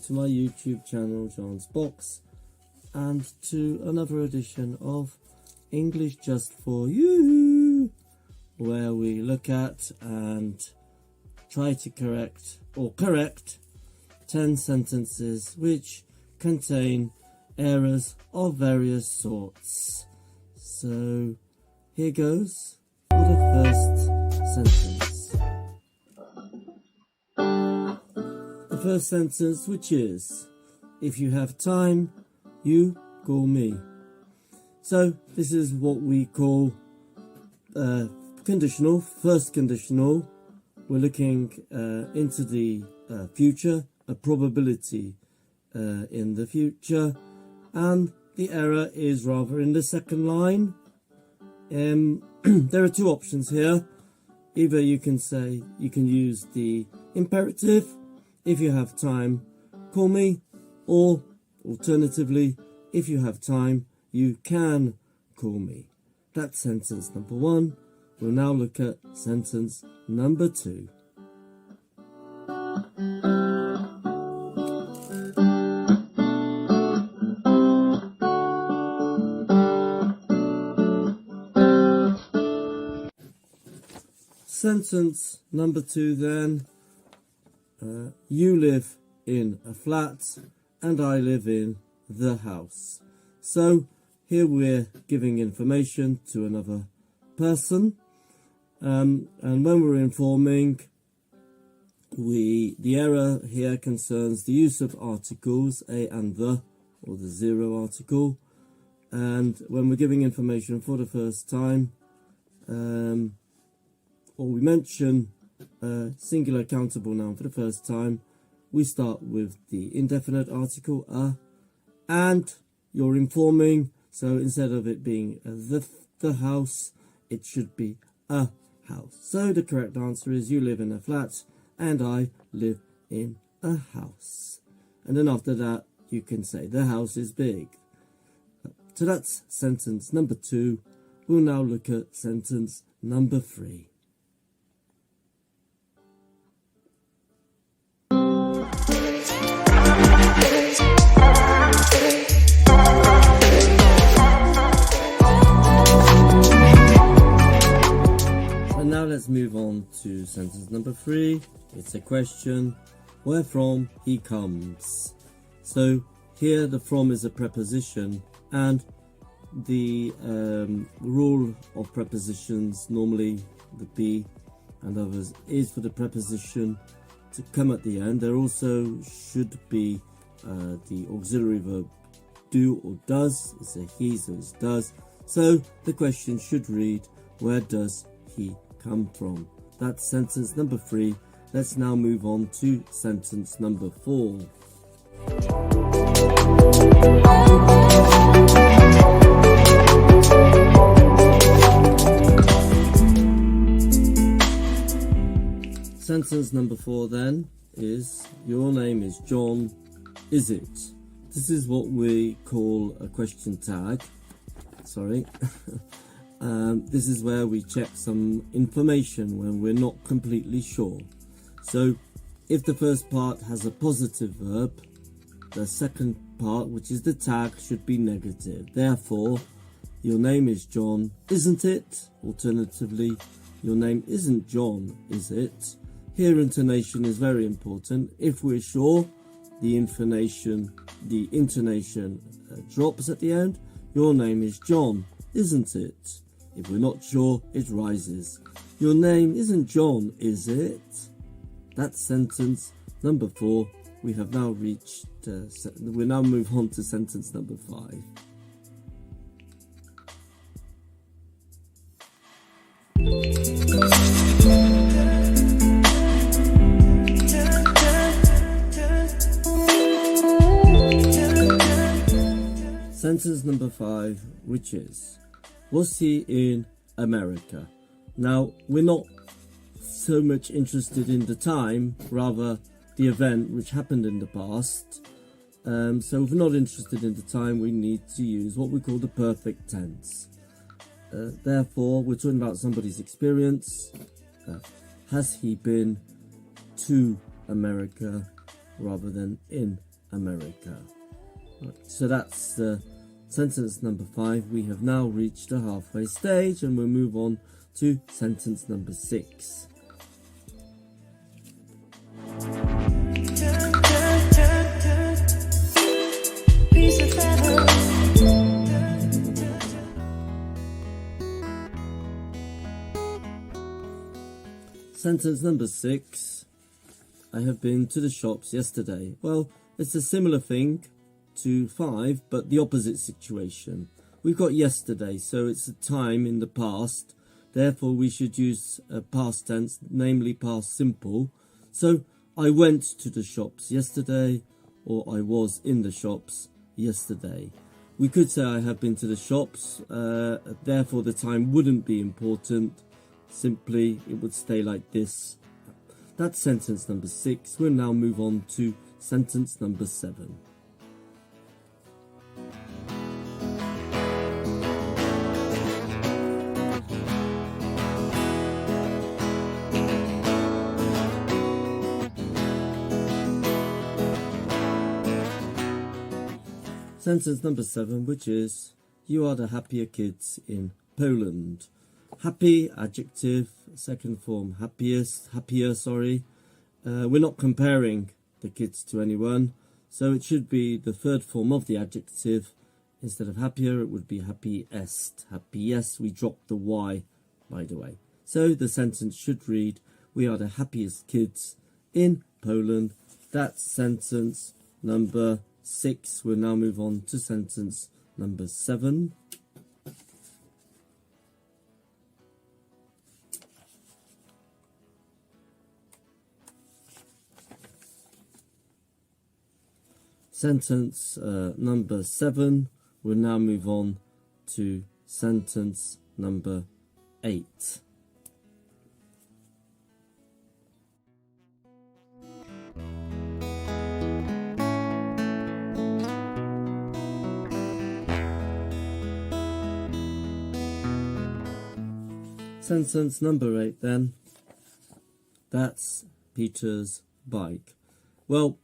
to my YouTube channel, John's Box, and to another edition of English Just For You, where we look at and try to correct 10 sentences which contain errors of various sorts. So here goes for the first sentence. The first sentence, which is, if you have time, you call me. So this is what we call conditional, first conditional. We're looking into the future, a probability in the future, and the error is rather in the second line. There are two options here. Either you can use the imperative, if you have time, call me, or alternatively, if you have time, you can call me. That's sentence number one. We'll now look at sentence number two. Sentence number two then, you live in a flat and I live in the house. So here we're giving information to another person, and when we're informing, the error here concerns the use of articles, a and the, or the zero article, and when we're giving information for the first time, or we mention singular countable noun for the first time, we start with the indefinite article a, and you're informing, so instead of it being the house, it should be a house. So the correct answer is, you live in a flat and I live in a house. And then after that you can say the house is big. So that's sentence number two. We'll now look at sentence number three. Now let's move on to sentence number three. It's a question, where from he comes. So here the from is a preposition, and the rule of prepositions, normally the be and others, is for the preposition to come at the end. There also should be the auxiliary verb do or does. It's a he, so it's does. So the question should read, where does he come from? That's sentence number three. Let's now move on to sentence number four. Sentence number four then is, your name is John, is it? This is what we call a question tag. Sorry. This is where we check some information when we're not completely sure. So if the first part has a positive verb, the second part, which is the tag, should be negative. Therefore, your name is John, isn't it? Alternatively, your name isn't John, is it? Here intonation is very important. If we're sure, the intonation drops at the end. Your name is John, isn't it? If we're not sure, it rises. Your name isn't John, is it? That's sentence number four. We have now reached, we'll now move on to sentence number five. Sentence number five, which is, was he in America? Now, we're not so much interested in the time, rather the event which happened in the past. So if we're not interested in the time, we need to use what we call the perfect tense. Therefore, we're talking about somebody's experience. Has he been to America rather than in America. Right, so that's sentence number 5. We have now reached the halfway stage and we'll move on to sentence number 6. Sentence number 6. I have been to the shops yesterday. Well, it's a similar thing to 5, but the opposite situation. We've got yesterday, so it's a time in the past. Therefore, we should use a past tense, namely past simple. So, I went to the shops yesterday, or I was in the shops yesterday. We could say I have been to the shops, therefore the time wouldn't be important. Simply, it would stay like this. That's sentence number 6. We'll now move on to sentence number 7. Sentence number 7, which is, you are the happier kids in Poland. Happy, adjective, second form, happier, we're not comparing the kids to anyone, so it should be the third form of the adjective. Instead of happier, it would be happiest. Happiest, we dropped the Y, by the way. So the sentence should read, we are the happiest kids in Poland. That's sentence number 6. We'll now move on to sentence number 7. Sentence number 7. We'll now move on to sentence number 8. Sentence number 8 then. That's Peter's bike. Well,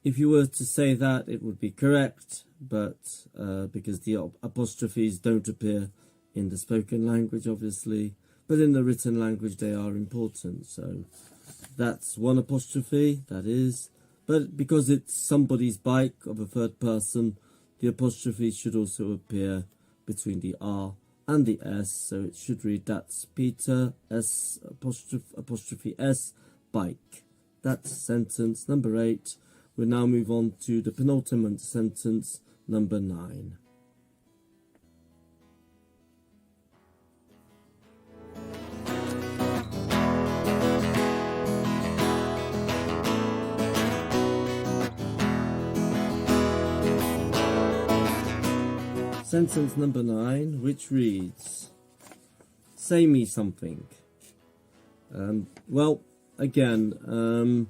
if you were to say that, it would be correct, but because the apostrophes don't appear in the spoken language, obviously, but in the written language they are important. So that's one apostrophe, that is. But because it's somebody's bike of a third person, the apostrophe should also appear between the R and the S. So it should read, that's Peter, S apostrophe S, bike. That's sentence number 8. We'll now move on to the penultimate sentence, number 9. Sentence number 9, which reads, say me something. Well, again,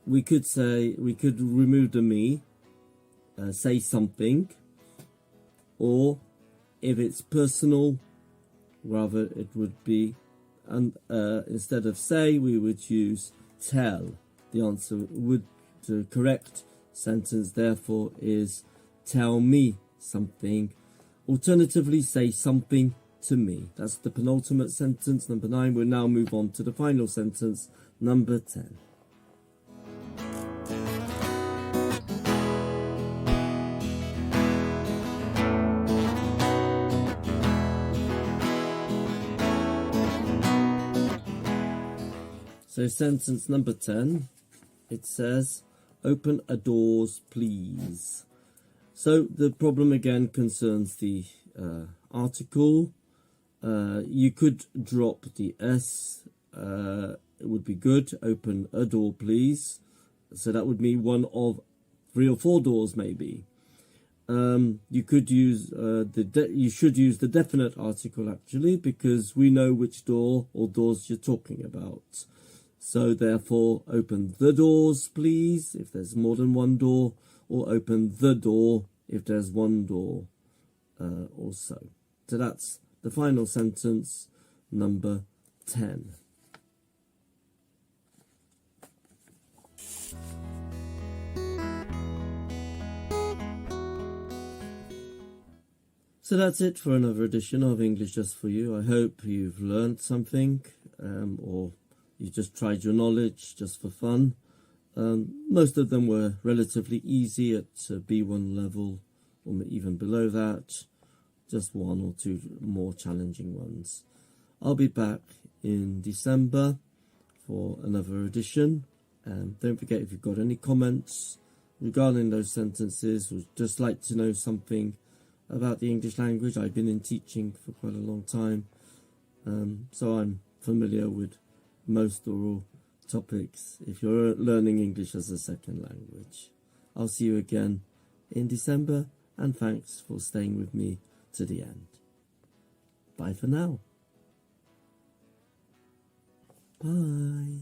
we could remove the me, say something, or if it's personal, rather it would be, and instead of say, we would use tell. The answer the correct sentence therefore is tell me something. Alternatively, say something to me. That's the penultimate sentence, number 9. We'll now move on to the final sentence, number 10. So sentence number 10, it says, open a doors please. So the problem again concerns the article. You could drop the S, it would be good, open a door please. So that would mean one of 3 or 4 doors maybe. You could use you should use the definite article actually, because we know which door or doors you're talking about. So therefore, open the doors, please, if there's more than one door, or open the door if there's one door also. So that's the final sentence, number 10. So that's it for another edition of English Just For You. I hope you've learned something, or you just tried your knowledge just for fun. Most of them were relatively easy at B1 level, or even below that. Just one or two more challenging ones. I'll be back in December for another edition. Don't forget, if you've got any comments regarding those sentences, or just like to know something about the English language. I've been in teaching for quite a long time, so I'm familiar with most or all topics if you're learning English as a second language. I'll see you again in December, and thanks for staying with me to the end. Bye for now. Bye.